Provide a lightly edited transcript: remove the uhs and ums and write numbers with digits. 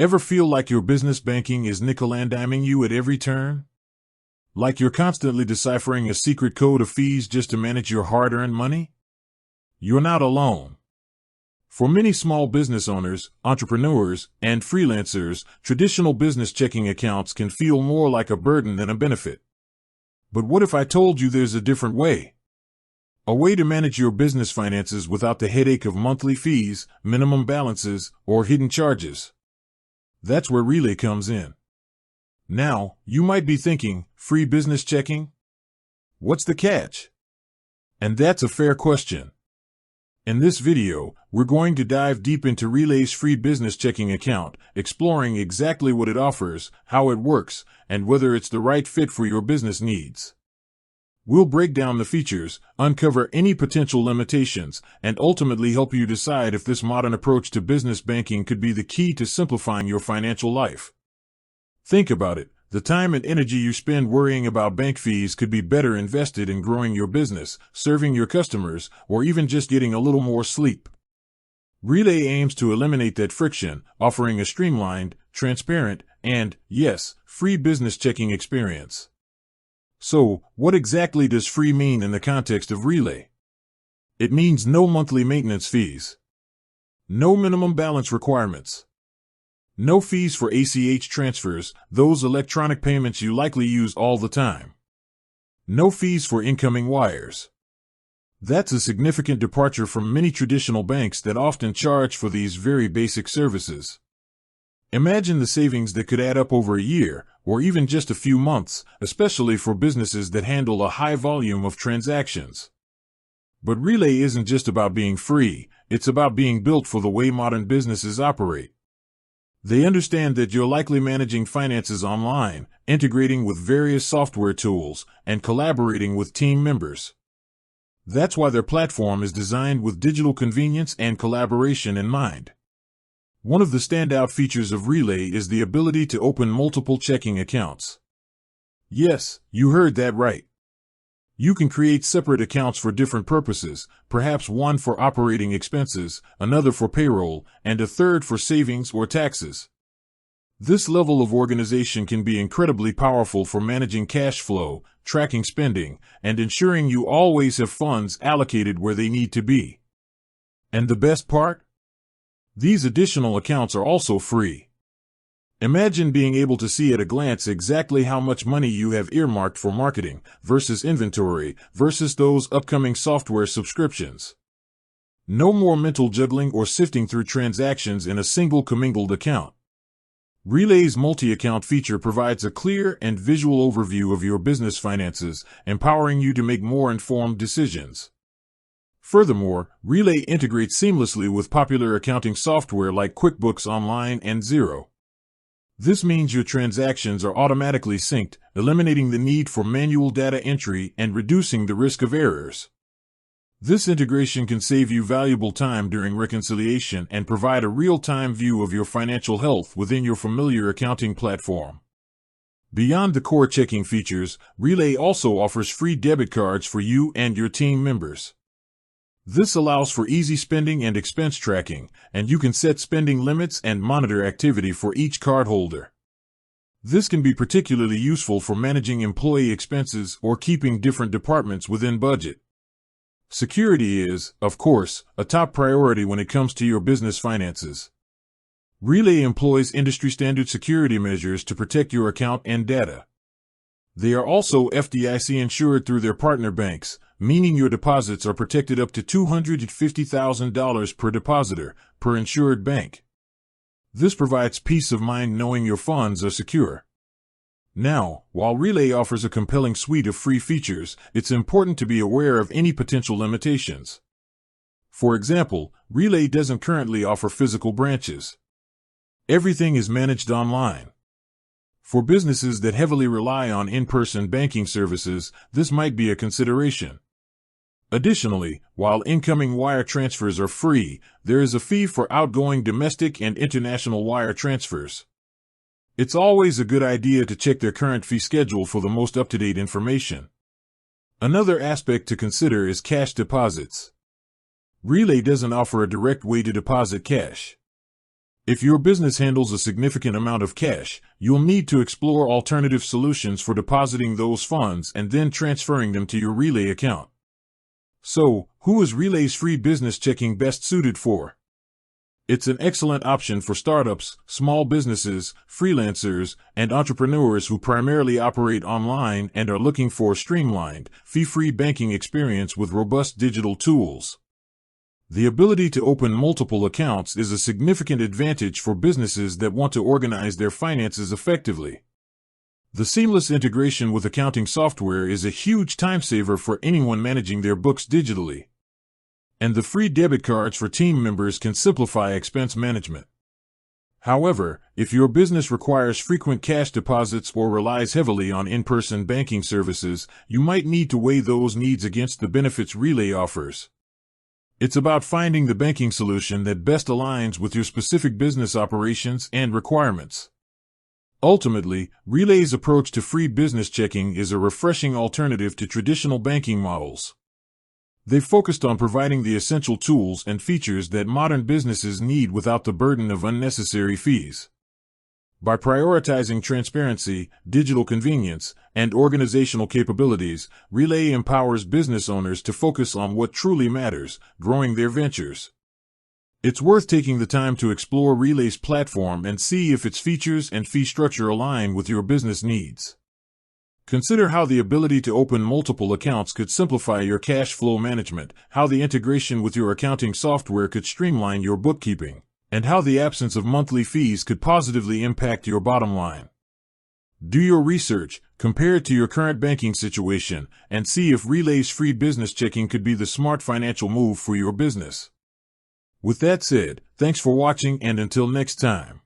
Ever feel like your business banking is nickel-and-diming you at every turn? Like you're constantly deciphering a secret code of fees just to manage your hard-earned money? You're not alone. For many small business owners, entrepreneurs, and freelancers, traditional business checking accounts can feel more like a burden than a benefit. But what if I told you there's a different way? A way to manage your business finances without the headache of monthly fees, minimum balances, or hidden charges. That's where Relay comes in. Now, you might be thinking, free business checking? What's the catch? And that's a fair question. In this video, we're going to dive deep into Relay's free business checking account, exploring exactly what it offers, how it works, and whether it's the right fit for your business needs. We'll break down the features, uncover any potential limitations, and ultimately help you decide if this modern approach to business banking could be the key to simplifying your financial life. Think about it. The time and energy you spend worrying about bank fees could be better invested in growing your business, serving your customers, or even just getting a little more sleep. Relay aims to eliminate that friction, offering a streamlined, transparent, and, yes, free business checking experience. So, what exactly does free mean in the context of Relay? It means no monthly maintenance fees, no minimum balance requirements, no fees for ACH transfers, those electronic payments you likely use all the time, no fees for incoming wires. That's a significant departure from many traditional banks that often charge for these very basic services. Imagine the savings that could add up over a year, or even just a few months, especially for businesses that handle a high volume of transactions. But Relay isn't just about being free, it's about being built for the way modern businesses operate. They understand that you're likely managing finances online, integrating with various software tools, and collaborating with team members. That's why their platform is designed with digital convenience and collaboration in mind. One of the standout features of Relay is the ability to open multiple checking accounts. Yes, you heard that right. You can create separate accounts for different purposes, perhaps one for operating expenses, another for payroll, and a third for savings or taxes. This level of organization can be incredibly powerful for managing cash flow, tracking spending, and ensuring you always have funds allocated where they need to be. And the best part? These additional accounts are also free. Imagine being able to see at a glance exactly how much money you have earmarked for marketing versus inventory versus those upcoming software subscriptions. No more mental juggling or sifting through transactions in a single commingled account. Relay's multi-account feature provides a clear and visual overview of your business finances, empowering you to make more informed decisions. Furthermore, Relay integrates seamlessly with popular accounting software like QuickBooks Online and Xero. This means your transactions are automatically synced, eliminating the need for manual data entry and reducing the risk of errors. This integration can save you valuable time during reconciliation and provide a real-time view of your financial health within your familiar accounting platform. Beyond the core checking features, Relay also offers free debit cards for you and your team members. This allows for easy spending and expense tracking, and you can set spending limits and monitor activity for each cardholder. This can be particularly useful for managing employee expenses or keeping different departments within budget. Security is, of course, a top priority when it comes to your business finances. Relay employs industry-standard security measures to protect your account and data. They are also FDIC insured through their partner banks, meaning your deposits are protected up to $250,000 per depositor, per insured bank. This provides peace of mind knowing your funds are secure. Now, while Relay offers a compelling suite of free features, it's important to be aware of any potential limitations. For example, Relay doesn't currently offer physical branches. Everything is managed online. For businesses that heavily rely on in-person banking services, this might be a consideration. Additionally, while incoming wire transfers are free, there is a fee for outgoing domestic and international wire transfers. It's always a good idea to check their current fee schedule for the most up-to-date information. Another aspect to consider is cash deposits. Relay doesn't offer a direct way to deposit cash. If your business handles a significant amount of cash, you'll need to explore alternative solutions for depositing those funds and then transferring them to your Relay account. So, who is Relay's free business checking best suited for? It's an excellent option for startups, small businesses, freelancers, and entrepreneurs who primarily operate online and are looking for a streamlined, fee-free banking experience with robust digital tools. The ability to open multiple accounts is a significant advantage for businesses that want to organize their finances effectively. The seamless integration with accounting software is a huge time saver for anyone managing their books digitally. And the free debit cards for team members can simplify expense management. However, if your business requires frequent cash deposits or relies heavily on in-person banking services, you might need to weigh those needs against the benefits Relay offers. It's about finding the banking solution that best aligns with your specific business operations and requirements. Ultimately, Relay's approach to free business checking is a refreshing alternative to traditional banking models. They've focused on providing the essential tools and features that modern businesses need without the burden of unnecessary fees. By prioritizing transparency, digital convenience, and organizational capabilities, Relay empowers business owners to focus on what truly matters, growing their ventures. It's worth taking the time to explore Relay's platform and see if its features and fee structure align with your business needs. Consider how the ability to open multiple accounts could simplify your cash flow management, how the integration with your accounting software could streamline your bookkeeping, and how the absence of monthly fees could positively impact your bottom line. Do your research, compare it to your current banking situation, and see if Relay's free business checking could be the smart financial move for your business. With that said, thanks for watching, and until next time.